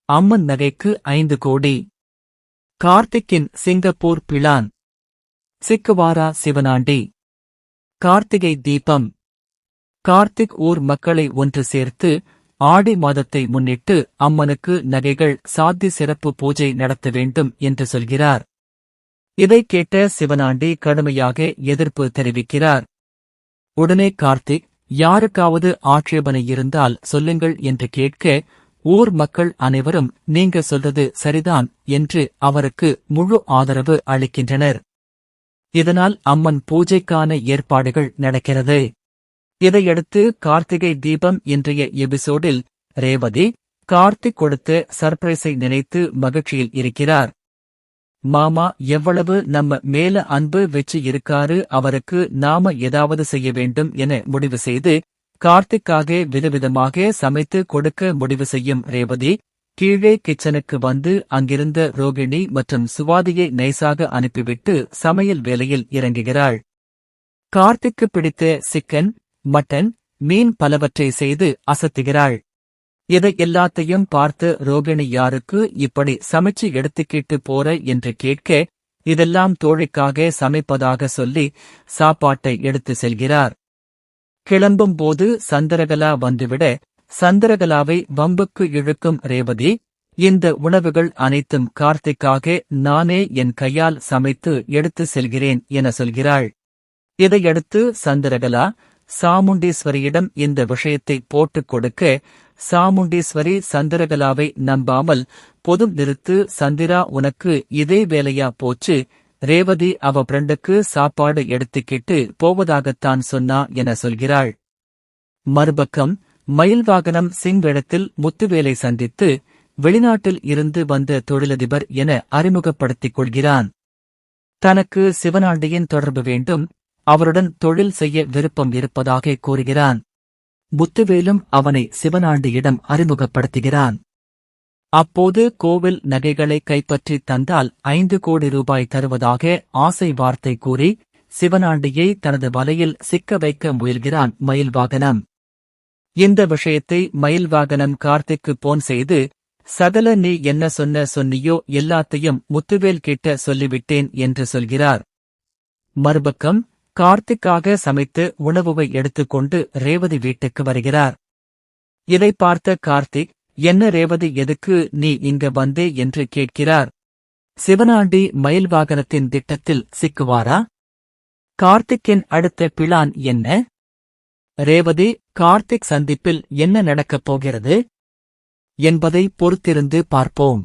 அம்மன் நகைக்கு 5 கோடி. கார்த்திக்கின் Singapore plan. சிக்குவாரா Sivanandi. Karthigai Deepam. Karthik ஊர் மக்களை ஒன்று சேர்த்து ஆடி மாதத்தை முன்னிட்டு அம்மனுக்கு நகைகள் சாத்தி சிறப்பு பூஜை நடத்த வேண்டும் என்று சொல்கிறார். இதை கேட்ட சிவனாண்டி கடுமையாக எதிர்ப்பு தெரிவிக்கிறார். உடனே கார்த்திக், யாருக்காவது ஆட்சேபனை இருந்தால் சொல்லுங்கள் என்று கேட்க, ஊர் மக்கள் அனைவரும் நீங்க சொல்றது சரிதான் என்று அவருக்கு முழு ஆதரவு அளிக்கின்றனர். இதனால் அம்மன் பூஜைக்கான ஏற்பாடுகள் நடக்கிறது. இதையடுத்து கார்த்திகை தீபம் இன்றைய எபிசோடில் ரேவதி, கார்த்திக் கொடுத்த சர்ப்ரைஸை நினைத்து மகிழ்ச்சியில் இருக்கிறார். மாமா எவ்வளவு நம்ம மேல அன்பு வச்சு இருக்காரு, அவருக்கு நாம ஏதாவது செய்ய வேண்டும் என முடிவு செய்து கார்த்திக்காக விதவிதமாக சமைத்து கொடுக்க முடிவு செய்யும் ரேவதி, கீழே கிச்சனுக்கு வந்து அங்கிருந்த ரோகிணி மற்றும் சுவாதியை நைசாக அனுப்பிவிட்டு சமையல் வேலையில் இறங்குகிறாள். கார்த்திக்கு பிடித்த சிக்கன், மட்டன், மீன் பலவற்றை செய்து அசத்துகிறாள். இதை எல்லாத்தையும் பார்த்து ரோகிணி, யாருக்கு இப்படி சமைச்சு எடுத்துக்கிட்டு போற என்று கேட்க, இதெல்லாம் தோழிக்காக சமைப்பதாக சொல்லி சாப்பாட்டை எடுத்து செல்கிறார். கிளம்பும் போது சந்திரகலா வந்துவிட, சந்திரகலாவை வம்புக்கு இழுக்கும் ரேவதி, இந்த உணவுகள் அனைத்தும் கார்த்திக்காக நானே என் கையால் சமைத்து எடுத்து செல்கிறேன் என சொல்கிறாள். இதையடுத்து சந்திரகலா சாமுண்டீஸ்வரியிடம் இந்த விஷயத்தை போட்டுக் கொடுக்க, சாமுண்டீஸ்வரி சந்திரகலாவை நம்பாமல், பொது நிறுத்து சந்திரா, உனக்கு இதே வேலையா போச்சு, ரேவதி அவ ஃப்ரெண்டுக்கு சாப்பாடு எடுத்துக்கிட்டு போவதாகத்தான் சொன்னா என சொல்கிறாள். மறுபக்கம் மயில்வாகனம் சிங்கிடத்தில் முத்துவேலை சந்தித்து வெளிநாட்டில் இருந்து வந்த தொழிலதிபர் என அறிமுகப்படுத்திக் கொள்கிறான். தனக்கு சிவனாண்டியின் தொடர்பு வேண்டும், அவருடன் தொழில் செய்ய விருப்பம் இருப்பதாக கூறுகிறான். முத்துவேலும் அவனை சிவனாண்டியிடம் அறிமுகப்படுத்துகிறான். அப்போது கோவில் நகைகளை கைப்பற்றி தந்தால் 5 கோடி ரூபாய் தருவதாக ஆசை வார்த்தை கூறி சிவனாண்டியை தனது வலையில் சிக்க வைக்க முயல்கிறான் மயில்வாகனம். இந்த விஷயத்தை மயில்வாகனம் கார்த்திக்கு போன் செய்து, சகல நீ என்ன சொன்னியோ எல்லாத்தையும் முத்துவேல் கிட்ட சொல்லிவிட்டேன் என்று சொல்கிறார். மறுபக்கம் கார்த்திக்காக சமைத்து உணவுவை எடுத்துக்கொண்டு ரேவதி வீட்டுக்கு வருகிறார். இதை பார்த்த கார்த்திக், என்ன ரேவதி, எதுக்கு நீ இங்க வந்தே என்று கேட்கிறார். சிவனாண்டி மயில்வாகனத்தின் திட்டத்தில் சிக்குவாரா? கார்த்திக்கின் அடுத்த பிளான் என்ன? ரேவதி கார்த்திக் சந்திப்பில் என்ன நடக்கப் போகிறது என்பதை பொறுத்திருந்து பார்ப்போம்.